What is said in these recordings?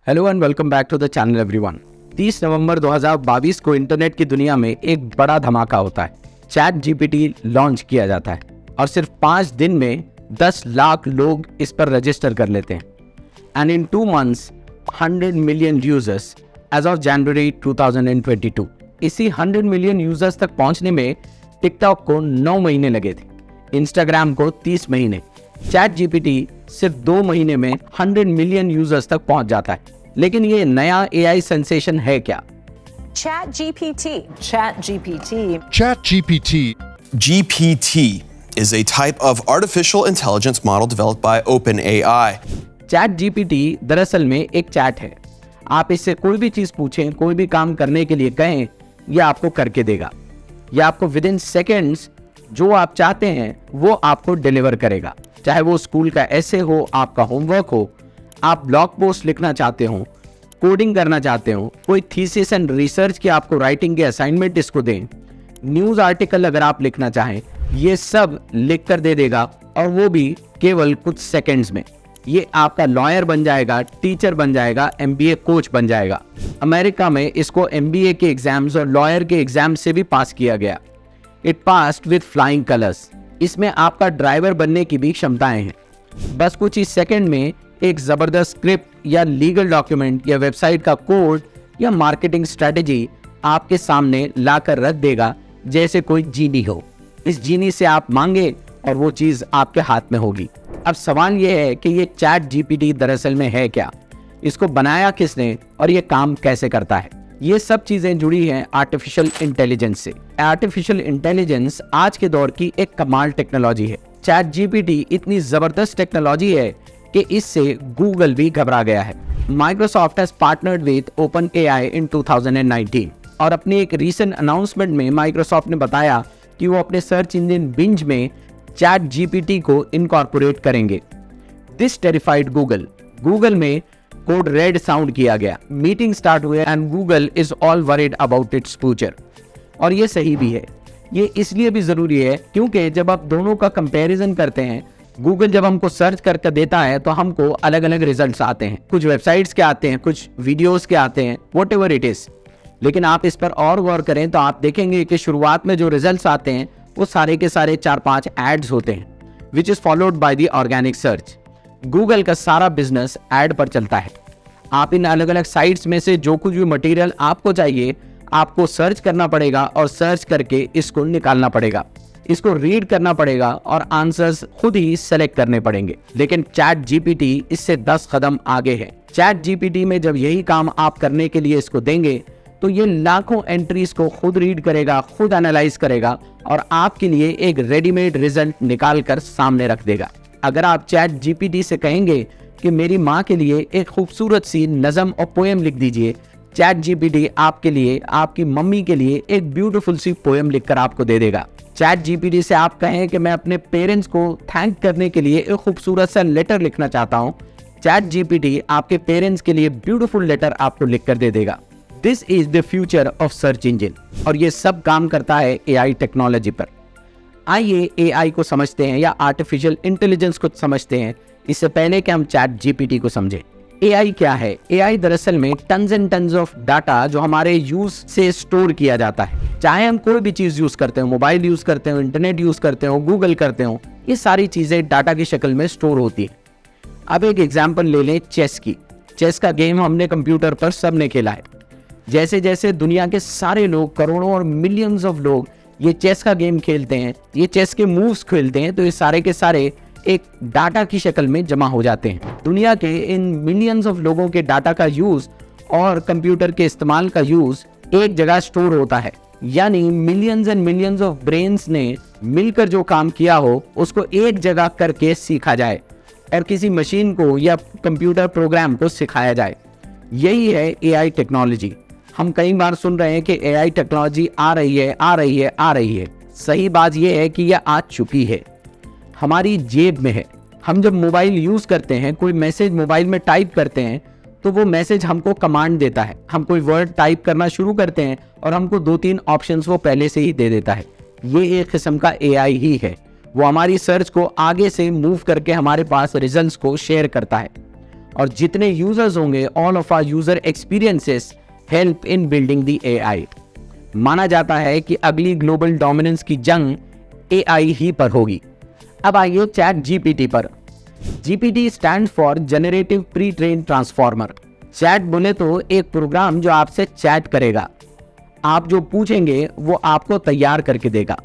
Hello and welcome back to the channel everyone. 30 नवंबर 2022 को internet की दुनिया में एक बड़ा धमाका होता है। चैट जीपीटी लॉन्च किया जाता है और सिर्फ 5 दिन में 10 लाख लोग इस पर रजिस्टर कर लेते हैं। And in 2 months 100 million users as of जनवरी 2022। इसी 100 मिलियन यूजर्स तक पहुंचने में टिकटॉक को 9 महीने लगे थे, इंस्टाग्राम को 30 महीने। चैट जीपीटी सिर्फ 2 महीने में 100 मिलियन यूजर्स तक पहुंच जाता है। लेकिन ये नया एआई सेंसेशन है क्या? ChatGPT. GPT is a type of artificial intelligence model developed by OpenAI. Chat GPT दरअसल में एक चैट है। आप इससे कोई भी चीज पूछें, कोई भी काम करने के लिए कहें, ये आपको करके देगा। ये आपको विद इन सेकेंड्स जो आप चाहते हैं वो आपको डिलीवर करेगा। चाहे वो स्कूल का ऐसे हो, आपका होमवर्क हो, आप ब्लॉग पोस्ट लिखना चाहते हो, कोडिंग करना चाहते हो, कोई थीसिस एंड रिसर्च की आपको राइटिंग के असाइनमेंट इसको दें, न्यूज़ आर्टिकल अगर आप लिखना चाहें, ये सब लिख कर दे देगा और वो भी केवल कुछ सेकंड्स में। ये आपका लॉयर बन जाएगा, टीचर बन जाएगा, एमबीए कोच बन जाएगा। अमेरिका में इसको एमबीए के एग्जाम्स और लॉयर के एग्जाम से भी पास किया गया। It passed with flying colours. इसमें आपका ड्राइवर बनने की भी क्षमताएं हैं। बस कुछ ही सेकंड में एक जबरदस्त स्क्रिप्ट या लीगल डॉक्यूमेंट या वेबसाइट का कोड या मार्केटिंग स्ट्रेटेजी आपके सामने लाकर रख देगा, जैसे कोई जीनी हो। इस जीनी से आप मांगे और वो चीज आपके हाथ में होगी। अब सवाल ये है कि ये चैट जीपीटी दरअसल में है क्या, इसको बनाया किसने और ये काम कैसे करता है। ये सब चीजें जुड़ी हैं आर्टिफिशियल इंटेलिजेंस से। आर्टिफिशियल इंटेलिजेंस आज के दौर की एक कमाल टेक्नोलॉजी है। चैट जीपीटी इतनी जबरदस्त टेक्नोलॉजी है कि इससे गूगल भी घबरा गया है। Microsoft has partnered with OpenAI in 2019 और अपने एक रीसेंट अनाउंसमेंट में माइक्रोसॉफ्ट ने बताया कि वो अपने सर्च इंजन बिंज में चैट जीपीटी को इनकॉर्पोरेट करेंगे। दिस टेरिफाइड गूगल में कोड रेड साउंड किया गया। मीटिंग स्टार्ट हुए and Google is all worried about its future. और ये सही भी है। ये इसलिए भी जरूरी है क्योंकि जब आप दोनों का कंपैरिजन करते हैं, गूगल जब हमको सर्च करके देता है तो हमको अलग अलग रिजल्ट्स आते हैं। कुछ वेबसाइट्स के आते हैं, कुछ वीडियोस के आते हैं, व्हाटएवर इट इज। लेकिन आप इस पर और गौर करें तो आप देखेंगे कि शुरुआत में जो रिजल्ट्स आते हैं वो सारे के सारे 4-5 एड्स होते हैं, which is followed by the organic search. Google का सारा बिजनेस ऐड पर चलता है। आप इन अलग अलग साइट्स में से जो कुछ भी मटेरियल आपको चाहिए, आपको सर्च करना पड़ेगा और सर्च करके इसको निकालना पड़ेगा, इसको रीड करना पड़ेगा और आंसर्स खुद ही सेलेक्ट करने पड़ेंगे। लेकिन चैट जीपीटी इससे 10 कदम आगे है। चैट जीपीटी में जब यही काम आप करने के लिए इसको देंगे तो ये लाखों एंट्रीज को खुद रीड करेगा, खुद एनालाइज करेगा और आपके लिए एक रेडीमेड रिजल्ट निकाल कर सामने रख देगा। अगर आप चैट जीपीटी से कहेंगे कि मेरी माँ के लिए एक खूबसूरत सी नज़म और पोएम लिख दीजिए, चैट जीपीटी आपके लिए, आपकी मम्मी के लिए एक ब्यूटीफुल सी पोएम लिखकर आपको दे देगा। चैट जीपीटी से आप कहें कि मैं अपने पेरेंट्स को थैंक करने के लिए एक खूबसूरत सा लेटर लिखना चाहता हूँ, चैट जीपीटी आपके पेरेंट्स के लिए ब्यूटीफुल लेटर आपको लिखकर दे देगा। This is the future of search engine और ये सब काम करता है एआई टेक्नोलॉजी पर। आइए एआई को समझते हैं या आर्टिफिशियल इंटेलिजेंस को समझते हैं, इससे पहले कि हम चैट जीपीटी को समझें। एआई क्या है? एआई दरअसल में tons and tons of data जो हमारे यूज से स्टोर किया जाता है। चाहे हम कोई भी चीज यूज करते हो, मोबाइल यूज करते हो, इंटरनेट यूज करते हो, गूगल करते हो, ये सारी चीजें डाटा की शक्ल में स्टोर होती है। अब एक एग्जाम्पल ले लें चेस की। चेस का गेम हमने कंप्यूटर पर सबने खेला है। जैसे जैसे दुनिया के सारे लोग, करोड़ों और मिलियंस ऑफ लोग ये चेस का गेम खेलते हैं, ये चेस के मूव्स खेलते हैं, तो ये सारे के सारे एक डाटा की शक्ल में जमा हो जाते हैं। दुनिया के इन मिलियंस ऑफ लोगों के डाटा का यूज और कंप्यूटर के इस्तेमाल का यूज एक जगह स्टोर होता है। यानी millions and millions of brains ने मिलकर जो काम किया हो उसको एक जगह करके सीखा जाए और किसी मशीन को या कंप्यूटर प्रोग्राम को सिखाया जाए। यही है एआई टेक्नोलॉजी। हम कई बार सुन रहे हैं कि एआई टेक्नोलॉजी आ रही है। सही बात यह है कि यह आ चुकी है, हमारी जेब में है। हम जब मोबाइल यूज करते हैं, कोई मैसेज मोबाइल में टाइप करते हैं तो वो मैसेज हमको कमांड देता है। हम कोई वर्ड टाइप करना शुरू करते हैं और हमको 2-3 ऑप्शंस वो पहले से ही दे देता है। ये एक किस्म का एआई ही है। वो हमारी सर्च को आगे से मूव करके हमारे पास रिजल्ट्स को शेयर करता है और जितने यूजर्स होंगे, all of our user experiences help in building the AI. माना जाता है कि अगली ग्लोबल डोमिनेंस की जंग एआई ही पर होगी। अब आइए चैट जीपीटी पर। GPT stand for generative pre train transformer. Chat बोले तो एक प्रोग्राम जो आपसे चैट करेगा, आप जो पूछेंगे वो आपको तैयार करके देगा।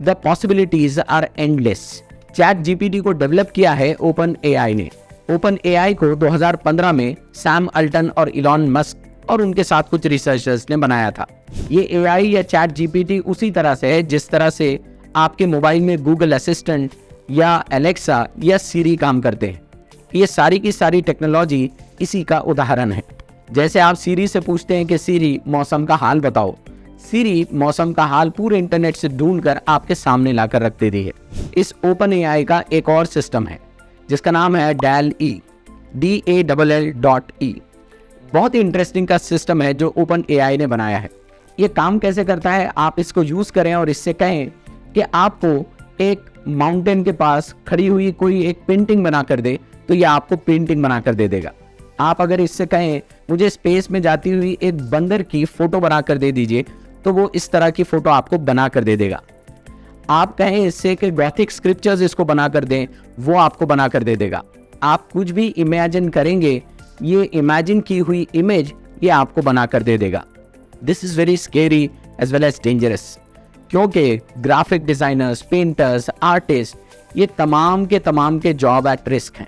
The possibilities are endless. Chat GPT को डेवलप किया है ओपन एआई ने। ओपन एआई को 2015 में सैम अल्टन और इलॉन मस्क और उनके साथ कुछ रिसर्चर्स ने बनाया था। ये एआई या चैट जीपीटी उसी तरह से है जिस तरह से आपके मोबाइल में गूगल असिस्टेंट या एलेक्सा या सीरी काम करते हैं। ये सारी की सारी टेक्नोलॉजी इसी का उदाहरण है। जैसे आप सीरी से पूछते हैं कि सीरी मौसम का हाल बताओ, सीरी मौसम का हाल पूरे इंटरनेट से ढूंढकर आपके सामने लाकर रख देती है। इस ओपन एआई का एक और सिस्टम है जिसका नाम है DALL-E, DALL.E। बहुत ही इंटरेस्टिंग का सिस्टम है जो ओपन एआई ने बनाया है। ये काम कैसे करता है, आप इसको यूज करें और इससे कहें कि आपको एक माउंटेन के पास खड़ी हुई कोई एक पेंटिंग बना कर दे, तो ये आपको पेंटिंग बना कर दे देगा। आप अगर इससे कहें मुझे स्पेस में जाती हुई एक बंदर की फोटो बना कर दे दीजिए, तो वो इस तरह की फोटो आपको बना कर दे देगा। आप कहें इससे कि गॉथिक स्क्रिप्चर्स इसको बना कर दें, वो आपको बना कर दे देगा। आप कुछ भी इमेजिन करेंगे, ये इमेजिन की हुई इमेज ये आपको बना कर दे देगा। This is very scary as well as dangerous, क्योंकि ग्राफिक डिज़ाइनर्स, पेंटर्स, आर्टिस्ट, ये तमाम के जॉब एट रिस्क हैं।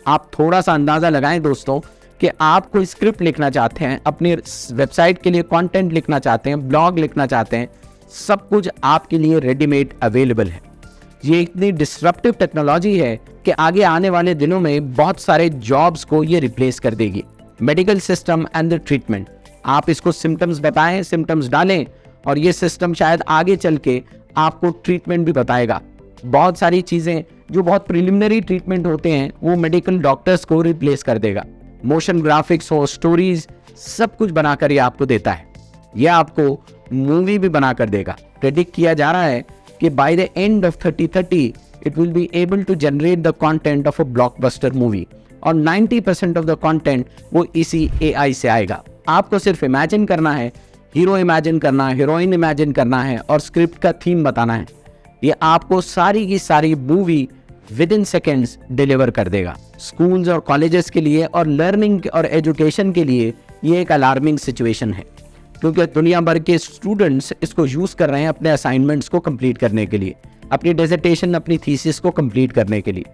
आप थोड़ा सा अंदाज़ा लगाएं दोस्तों कि आप कोई स्क्रिप्ट लिखना चाहते हैं, अपनी वेबसाइट के लिए कंटेंट लिखना चाहते हैं, ब्लॉग लिखना चाहते हैं, सब कुछ आपके लिए रेडीमेड अवेलेबल है। ये इतनी डिस्रप्टिव टेक्नोलॉजी है कि आगे आने वाले दिनों में बहुत सारे जॉब्स को ये रिप्लेस कर देगी। Medical system and the treatment, आप इसको सिम्टम्स बताएं, सिम्टम्स डालें और ये सिस्टम शायद आगे चल के आपको ट्रीटमेंट भी बताएगा। बहुत सारी चीज़ें जो बहुत प्रिलिमिनरी ट्रीटमेंट होते हैं वो मेडिकल डॉक्टर्स को रिप्लेस कर देगा। मोशन ग्राफिक्स हो, स्टोरीज, सब कुछ बनाकर ये आपको देता है। ये आपको मूवी भी बना कर देगा। प्रेडिक्ट किया जा रहा है कि by the end of 2030 it will be able to generate the content of a blockbuster movie, और 90% ऑफ द कंटेंट वो इसी एआई से आएगा। आपको सिर्फ इमेजिन करना है, हीरो इमेजिन करना है, हीरोइन इमेजिन करना है और स्क्रिप्ट का थीम बताना है। ये आपको सारी की सारी movie with in seconds deliver कर देगा। स्कूल्स और कॉलेजेस के लिए और लर्निंग और एजुकेशन के लिए ये एक अलार्मिंग सिचुएशन है, क्योंकि दुनिया भर के स्टूडेंट्स इसको यूज़ कर रहे हैं अपने असाइनमेंट्स को कंप्लीट करने के लिए, अपनी डिसर्टेशन, अपनी थीसिस को कंप्लीट करने के लिए।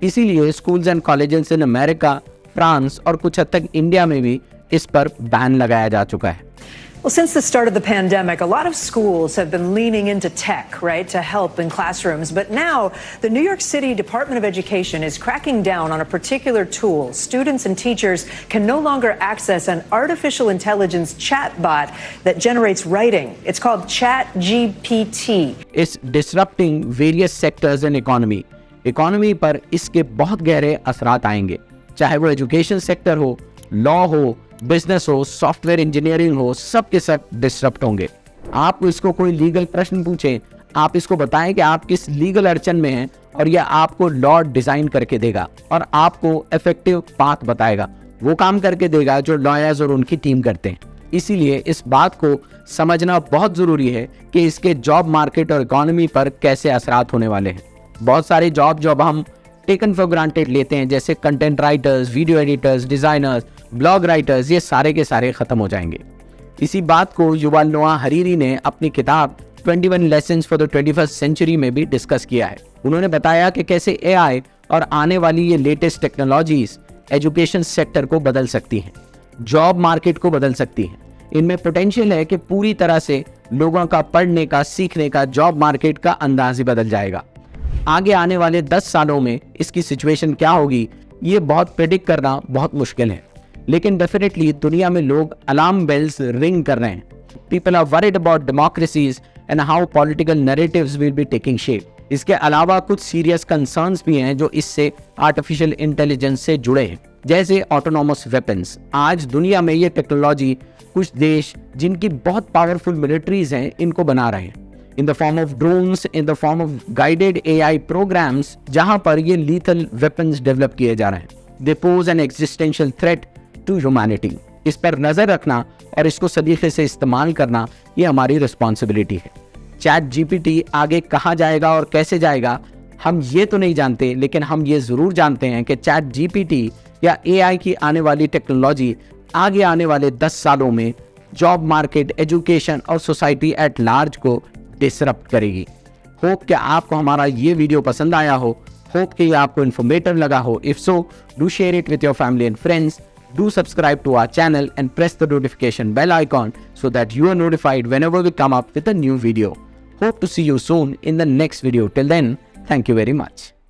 इसीलिए schools and colleges in America, France और कुछ हद तक इंडिया में भी इस पर बैन लगाया जा चुका है। Well, since the start of the pandemic, a lot of schools have been leaning into tech, right, to help in classrooms. But now, the New York City Department of Education is cracking down on a particular tool. Students and teachers can no longer access an artificial intelligence chatbot that generates writing. It's called ChatGPT. It's disrupting various sectors in economy. Economy पर इसके बहुत गहरे असरात आएंगे, चाहे वो education sector हो, law हो, बिजनेस हो, सॉफ्टवेयर इंजीनियरिंग हो, सब के सब डिसरप्ट होंगे। आप इसको कोई लीगल प्रश्न पूछें, आप इसको बताएं कि आप किस लीगल अड़चन में हैं और यह आपको लॉ डिजाइन करके देगा और आपको इफेक्टिव पाथ बताएगा। वो काम करके देगा जो लॉयर्स और उनकी टीम करते हैं। इसीलिए इस बात को समझना बहुत ज़रूरी है कि इसके जॉब मार्केट और इकोनॉमी पर कैसे असरात होने वाले हैं। बहुत सारे जॉब हम टेकन फॉर ग्रांटेड लेते हैं, जैसे content writers, video editors, designers, blog writers, ये सारे के सारे ख़त्म हो जाएंगे। इसी बात को युval नोआ हरीरी ने अपनी किताब 21 lessons for the 21st century में भी डिस्कस किया है। उन्होंने बताया कि कैसे एआई और आने वाली ये लेटेस्ट टेक्नोलॉजीज एजुकेशन सेक्टर को बदल सकती हैं, जॉब मार्केट को बदल सकती हैं। इनमें पोटेंशियल है कि पूरी तरह से लोगों का पढ़ने का, सीखने का, जॉब मार्केट का अंदाज ही बदल जाएगा। आगे आने वाले 10 सालों में इसकी सिचुएशन क्या होगी, ये बहुत प्रेडिक्ट करना बहुत मुश्किल है, लेकिन डेफिनेटली दुनिया में लोग अलार्म बेल्स रिंग कर रहे हैं। People are worried about democracies and how political narratives will be taking shape. इसके अलावा कुछ सीरियस कंसर्न्स भी हैं जो इससे आर्टिफिशियल इंटेलिजेंस से जुड़े हैं, जैसे ऑटोनॉमस वेपन्स। आज दुनिया में ये टेक्नोलॉजी कुछ देश जिनकी बहुत पावरफुल मिलिट्रीज हैं इनको बना रहे हैं, in the form of drones, in the form of guided AI programs, जहां पर ये लीथल वेपन्स डेवलप किए जा रहे हैं। They pose an existential threat to humanity. इस पर नजर रखना और इसको सलीके से इस्तेमाल करना, ये हमारी रिस्पॉन्सिबिलिटी है। चैट जीपीटी आगे कहाँ जाएगा और कैसे जाएगा हम ये तो नहीं जानते, लेकिन हम ये जरूर जानते हैं कि चैट जीपीटी या एआई की आने वाली टेक्नोलॉजी आगे आने वाले 10 सालों में जॉब मार्केट, एजुकेशन और सोसाइटी एट लार्ज को डिसरप्ट करेगी। होप कि आपको हमारा ये वीडियो पसंद आया हो, होप कि ये आपको इन्फॉर्मेटिव लगा हो। If so, do share it with your family and friends, do subscribe to our channel and press the notification bell icon so that you are notified whenever we come up with a new video. Hope to see you soon in the next video. Till then, thank you very much.